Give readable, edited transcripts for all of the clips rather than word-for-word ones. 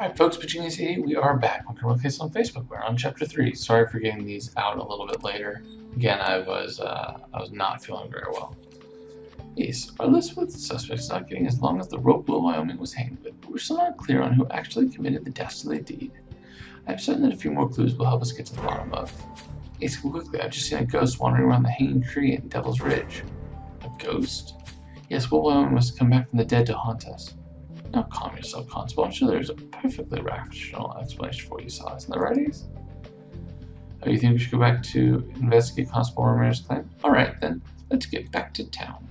Alright folks, Genius 80, we are back. Welcome to Case on Facebook. We're on Chapter 3. Sorry for getting these out a little bit later. Again, I was not feeling very well. Yes, our list with suspects not getting as long as the rope Will Wyoming was hanged with, but we're still not clear on who actually committed the dastardly deed. I'm certain that a few more clues will help us get to the bottom of. Yes, quickly, I've just seen a ghost wandering around the hanging tree in Devil's Ridge. A ghost? Yes, Will Wyoming must have come back from the dead to haunt us. Now calm yourself, Constable. I'm sure there's a perfectly rational explanation for what you saw. Isn't that right, Ace? Oh, you think we should go back to investigate Constable Ramirez's claim? Alright then, let's get back to town.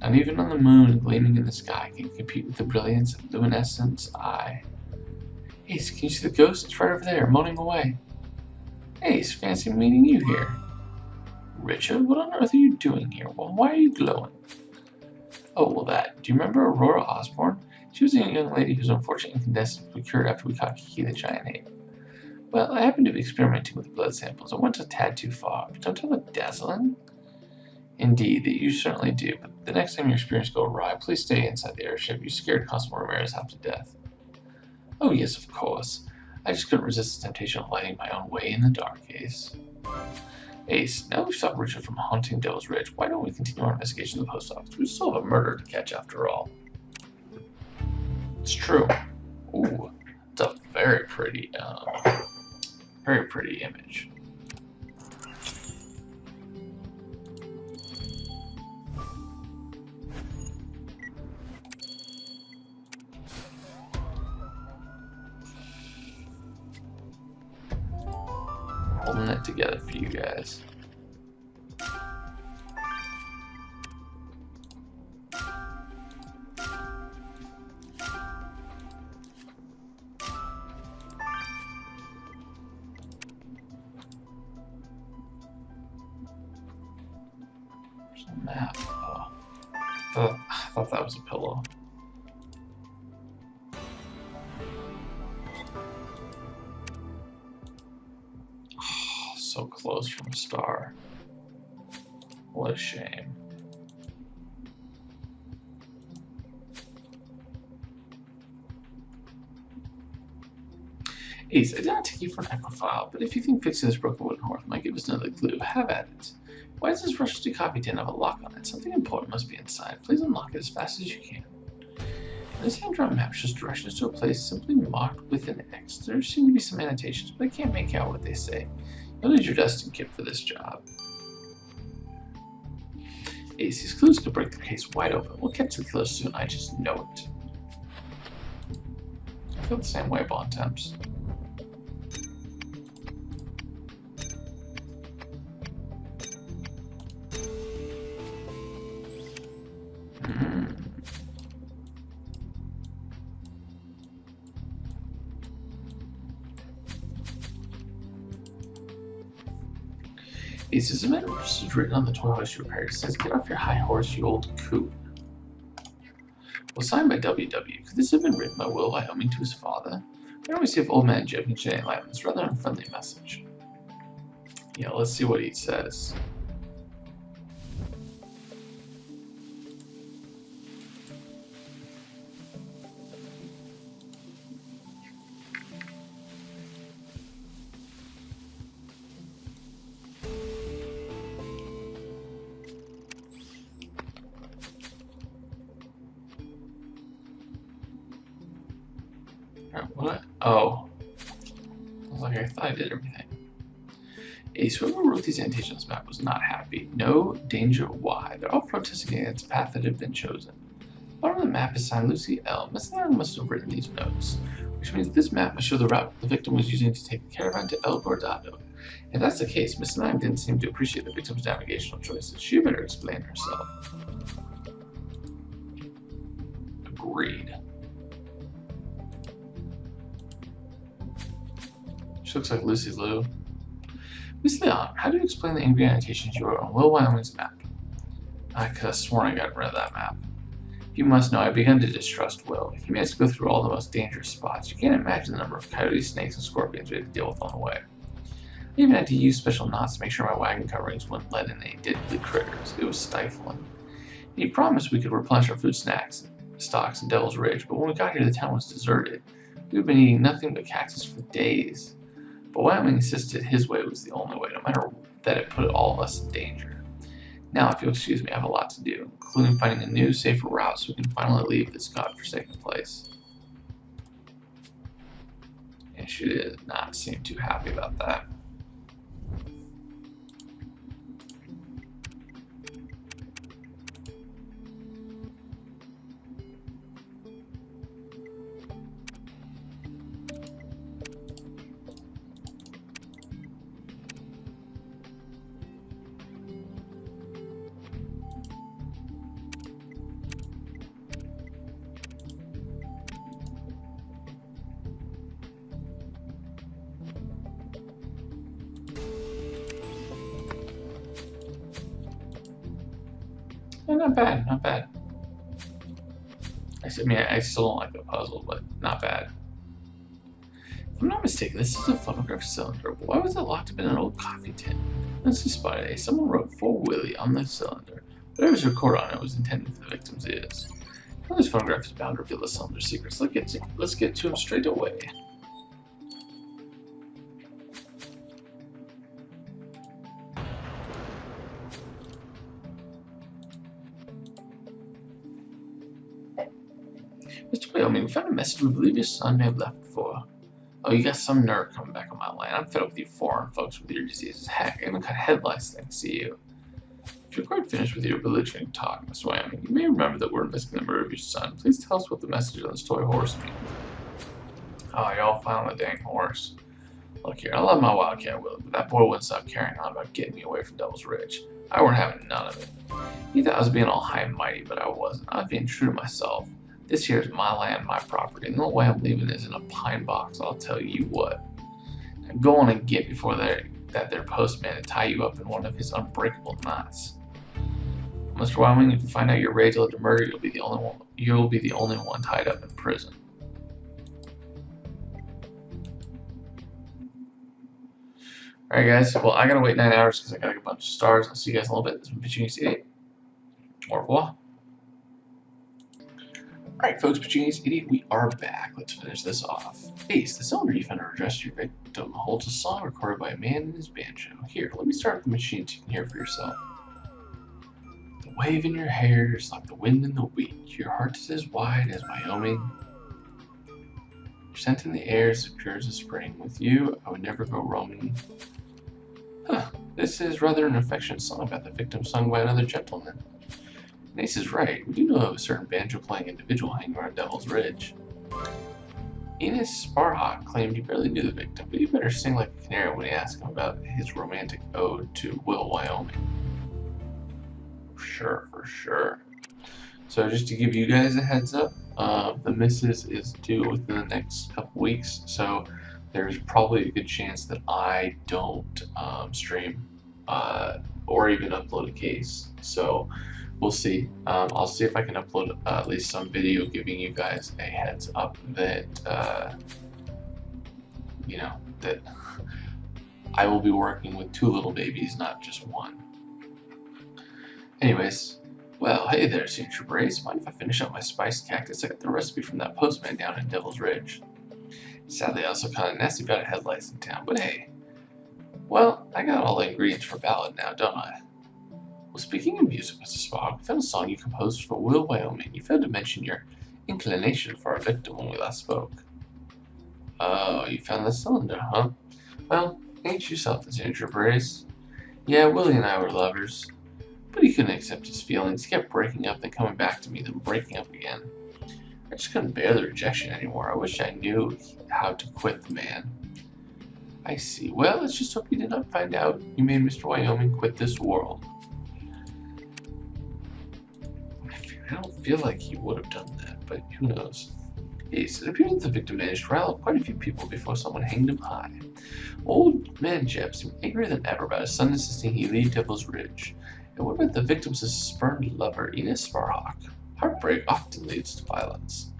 Not even on the moon gleaming in the sky can compete with the brilliance of luminescence eye. Ace, can you see the ghost? It's right over there, moaning away. Ace, fancy meeting you here. Richard, what on earth are you doing here? Well, why are you glowing? Oh, well that. Do you remember Aurora Osborne? She was a young lady whose unfortunate incandescence was cured after we caught Kiki the giant ape. Well, I happened to be experimenting with blood samples. I went a tad too far, but don't I look dazzling? Indeed, you certainly do, but the next time your experiments go awry, please stay inside the airship. You scared Constable Ramirez half to death. Oh yes, of course. I just couldn't resist the temptation of lighting my own way in the dark, Ace. Ace, now we've stopped Richard from haunting Devil's Ridge, why don't we continue our investigation of the post office? We still have a murder to catch after all. It's true. Ooh, it's a very pretty image. Holding it together for you guys. There's a map. Oh. I thought that was a pillow. So close from a star. What a shame. Ace, I did not take you for an echophile, but if you think fixing this broken wooden horse might give us another clue, have at it. Why does this rusty copy tin have a lock on it? Something important must be inside. Please unlock it as fast as you can. This hand-drawn map shows directions to a place simply marked with an X. There seem to be some annotations, but I can't make out what they say. You'll need your destined kit for this job. Ace, these clues could break the case wide open. We'll catch the killer soon, I just know it. I feel the same way about attempts. Ace, there's a message written on the toy horse you repaired. It says, "Get off your high horse, you old coot." Well, signed by WW. Could this have been written by Will Wyoming to his father? Why don't we see if Old Man Joe can shed any light on this rather unfriendly message? Yeah, let's see what he says. What? Oh. I was like, I thought I did everything. Ace, whoever wrote these annotations on this map was not happy. No danger, why? They're all protesting against the path that had been chosen. The bottom of the map is signed Lucy L. Miss Larry must have written these notes, which means this map must show the route the victim was using to take the caravan to El Bordado. If that's the case, Miss Larry didn't seem to appreciate the victim's navigational choices. She better explain herself. Agreed. She looks like Lucy Liu. Miss Leon, how do you explain the angry annotations you wrote on Will Wyoming's map? I could have sworn I got rid of that map. You must know I've begun to distrust Will. He managed to go through all the most dangerous spots. You can't imagine the number of coyotes, snakes, and scorpions we had to deal with on the way. I even had to use special knots to make sure my wagon coverings wouldn't let in any deadly critters. It was stifling. He promised we could replenish our food stocks in Devil's Ridge, but when we got here, the town was deserted. We've been eating nothing but cactus for days. But Wyoming insisted his way was the only way, no matter that it put all of us in danger. Now, if you'll excuse me, I have a lot to do, including finding a new, safer route so we can finally leave this godforsaken place. And she did not seem too happy about that. Yeah, not bad, not bad. I mean, I still don't like the puzzle, but not bad. If I'm not mistaken, this is a phonograph cylinder, but why was it locked up in an old coffee tin? Let's just spot it. Someone wrote "For Willie" on the cylinder. Whatever's recorded on it was intended for the victim's ears. Now this phonograph is bound to reveal the cylinder's secrets. Let's get to him straight away. Mr. Wyoming, we found a message we believe your son may have left before. Oh, you got some nerve coming back on my land. I'm fed up with you foreign folks with your diseases. Heck, I even cut headlights thanks to you. If you're quite finished with your belligerent talk, Mr. Wyoming, you may remember that we're investigating the murder of your son. Please tell us what the message on this toy horse means. Oh, y'all found the dang horse. Look here, I love my Wildcat Willie, but that boy wouldn't stop carrying on about getting me away from Devil's Ridge. I weren't having none of it. He thought I was being all high and mighty, but I wasn't. I was being true to myself. This here is my land, my property, and the only way I'm leaving is in a pine box, I'll tell you what. Now go on and get before that their postman and tie you up in one of his unbreakable knots. Mr. Wyoming, if you find out your rage led to murder, you'll be the only one tied up in prison. Alright guys, well I gotta wait 9 hours because I got a bunch of stars. I'll see you guys in a little bit. This has been Petunias 88. Au revoir. Alright folks, Petunias 88, we are back. Let's finish this off. Ace, the cylinder you found to address your victim holds a song recorded by a man in his banjo. Here, let me start with the machine so you can hear for yourself. The wave in your hair is like the wind in the wheat. Your heart is as wide as Wyoming. Your scent in the air is as pure as a spring. With you, I would never go roaming. Huh, this is rather an affectionate song about the victim sung by another gentleman. Ace is right. We do know of a certain banjo-playing individual hanging around Devil's Ridge. Enos Sparhawk claimed he barely knew the victim, but he better sing like a canary when he asked him about his romantic ode to Will, Wyoming. For sure. So just to give you guys a heads up, the missus is due within the next couple weeks, so there's probably a good chance that I don't stream or even upload a case. So we'll see. I'll see if I can upload at least some video giving you guys a heads up that that I will be working with 2 little babies, not just 1. Anyways, well, hey there, Signature Brace. Mind if I finish up my spiced cactus? I got the recipe from that postman down in Devil's Ridge. Sadly, I also kind of nasty about headlights in town, but hey. Well, I got all the ingredients for a ballad now, don't I? Well, speaking of music, Mr. Spock, we found a song you composed for Will, Wyoming. You failed to mention your inclination for our victim when we last spoke. Oh, you found the cylinder, huh? Well, ain't you something, Signature Brace? Yeah, Willie and I were lovers. But he couldn't accept his feelings. He kept breaking up, then coming back to me, then breaking up again. I just couldn't bear the rejection anymore. I wish I knew how to quit the man. I see. Well, let's just hope you did not find out you made Mr. Wyoming quit this world. I don't feel like he would have done that, but who knows. Yes, it appears that the victim managed to rile up quite a few people before someone hanged him high. Old man Jeb seemed angrier than ever about his son insisting he leave Devil's Ridge. And what about the victim's spurned lover, Enos Sparhawk? Heartbreak often leads to violence.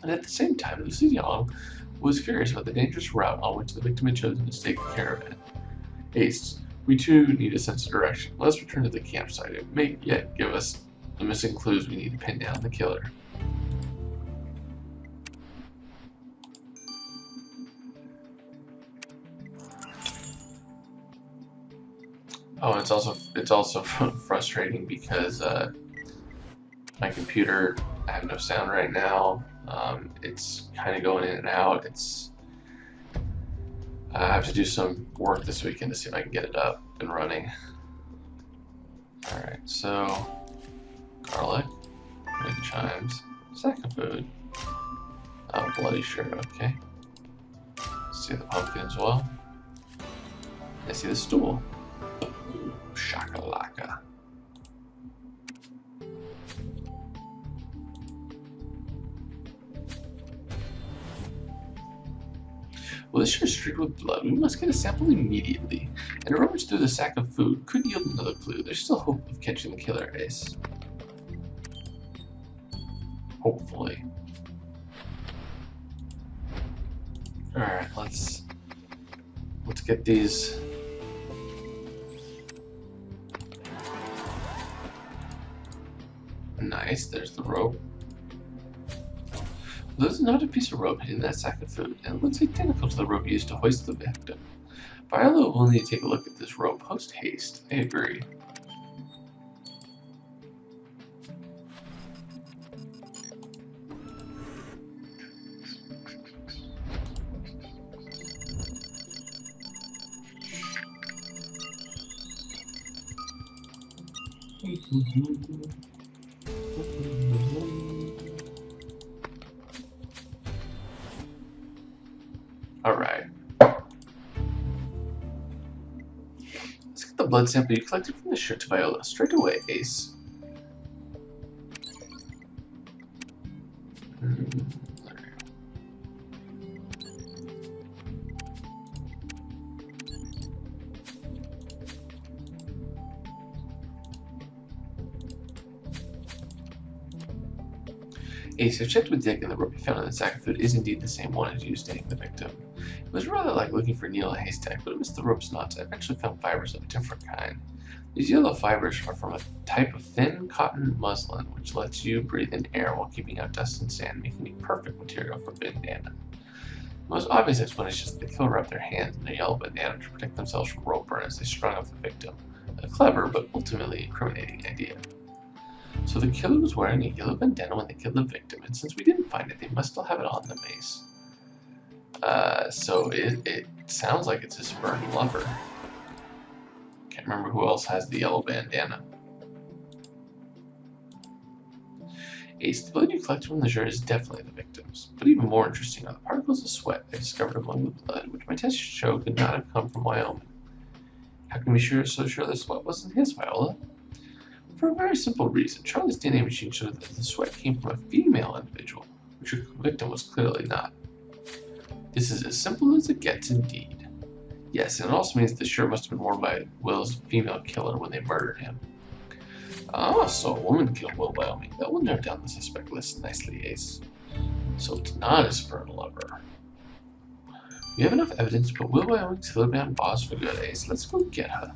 And at the same time, Lucy Young was furious about the dangerous route on which the victim had chosen to stake the caravan. Ace, we too need a sense of direction. Let's return to the campsite. It may yet give us The missing clues we need to pin down the killer. Oh, it's also frustrating because my computer, I have no sound right now. It's kind of going in and out. I have to do some work this weekend to see if I can get it up and running. All right, so garlic, wind chimes, sack of food. Oh, bloody sure. Okay. See the pumpkin as well. I see the stool. Ooh, shakalaka. Well, this sure is streaked with blood. We must get a sample immediately. And a rummage through the sack of food could yield another clue. There's still hope of catching the killer, Ace. Hopefully. Alright, let's get these. Nice, there's the rope. There's another piece of rope hidden in that sack of food, and it looks identical to the rope used to hoist the victim. Viola will need to take a look at this rope post haste. I agree. Alright. Let's get the blood sample you collected from the shirt to Viola. Straight away, Ace. Ace, I've checked with Dick, and the rope you found in the sack of food is indeed the same one as used to hang the victim. It was rather like looking for a needle in a haystack, but it missed the rope's knots. I eventually found fibers of a different kind. These yellow fibers are from a type of thin cotton muslin, which lets you breathe in air while keeping out dust and sand, making it perfect material for bandana. The most obvious explanation is that the killer wrapped their hands in a yellow bandana to protect themselves from rope burn as they strung up the victim. A clever, but ultimately incriminating idea. So the killer was wearing a yellow bandana when they killed the victim, and since we didn't find it, they must still have it on them, Ace. So it sounds like it's his spurned lover. Can't remember who else has the yellow bandana. Ace, the blood you collected from the shirt is definitely the victim's, but even more interesting are the particles of sweat they discovered among the blood, which my tests show could not have come from Wyoming. How can we be so sure the sweat wasn't his, Viola? For a very simple reason. Charlie's DNA machine showed that the sweat came from a female individual, which the victim was clearly not. This is as simple as it gets indeed. Yes, and it also means the shirt must have been worn by Will's female killer when they murdered him. Ah, so a woman killed Will Wyoming. That will narrow down the suspect list nicely, Ace. So it's not his spurned lover. We have enough evidence to put Will Wyoming's Hillerman boss for good, Ace. Let's go get her.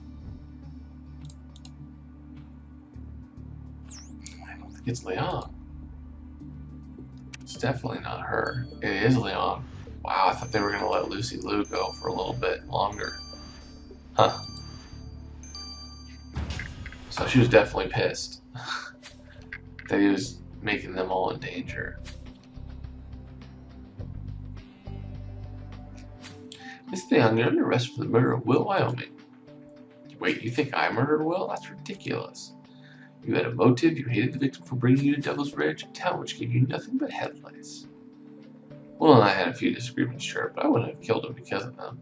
I don't think it's Leon. It's definitely not her. It is Leon. Wow, I thought they were going to let Lucy Lou go for a little bit longer. Huh. So she was definitely pissed that he was making them all in danger. Miss Leon, you're under arrest for the murder of Will Wyoming. Wait, you think I murdered Will? That's ridiculous. You had a motive, you hated the victim for bringing you to Devil's Ridge, a town which gave you nothing but headlights. Will and I had a few disagreements, sure, but I wouldn't have killed him because of them.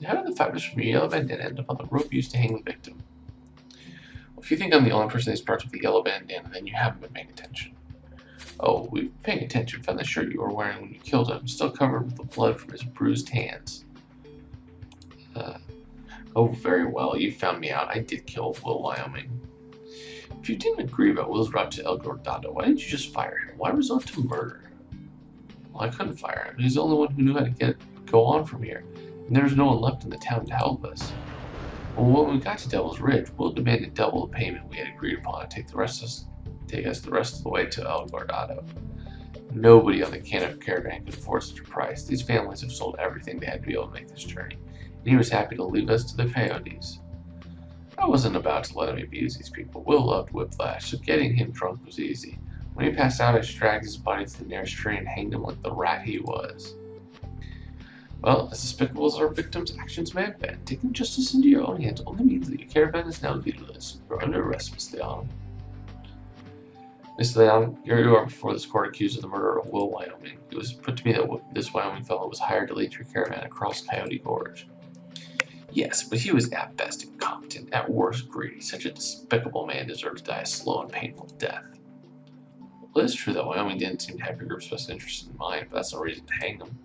How did the fibers from your yellow bandana end up on the rope used to hang the victim? Well, if you think I'm the only person that starts with the yellow bandana, then you haven't been paying attention. Oh, we've been paying attention. Found the shirt you were wearing when you killed him, still covered with the blood from his bruised hands. Oh, very well. You found me out. I did kill Will Wyoming. If you didn't agree about Will's route to El Dorado, why didn't you just fire him? Why resort to murder? Well, I couldn't fire him. He's the only one who knew how to go on from here, and there was no one left in the town to help us. Well, when we got to Devil's Ridge, Will demanded double the payment we had agreed upon to take the rest take us the rest of the way to El Guardado. Nobody on the caravan could afford such a price. These families have sold everything they had to be able to make this journey, and he was happy to leave us to the coyotes. I wasn't about to let him abuse these people. Will loved Whiplash, so getting him drunk was easy. When he passed out, I dragged his body to the nearest tree and hanged him like the rat he was. Well, as despicable as our victim's actions may have been, taking justice into your own hands only means that your caravan is now leaderless. You're under arrest, Miss Leon. Miss Leon, here you are before this court accused of the murder of Will Wyoming. It was put to me that this Wyoming fellow was hired to lead your caravan across Coyote Gorge. Yes, but he was at best incompetent, at worst greedy. Such a despicable man deserves to die a slow and painful death. Well, it is true that Wyoming didn't seem to have your group's best interest in mind, but that's no reason to hang him.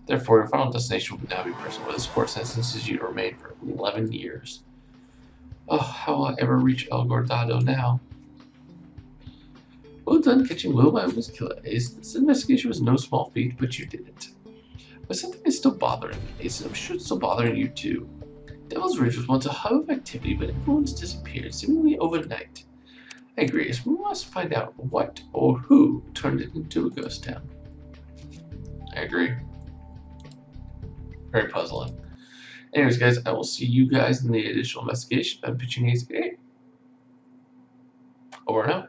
Therefore, your final destination will now be prison, where this court sentences you to remain for 11 years. Oh, how will I ever reach El Guardado now? Well done catching Will Wyoming's killer, Ace. This investigation was no small feat, but you did it. But something is still bothering me, Ace, and I'm sure it's still bothering you too. Devil's Ridge was once a hub of activity, but everyone's disappeared, seemingly overnight. I agree, Ace. We must find out what or who turned it into a ghost town. I agree. Very puzzling. Anyways, guys, I will see you guys in the additional investigation. I'm pitching Ace. Over and out.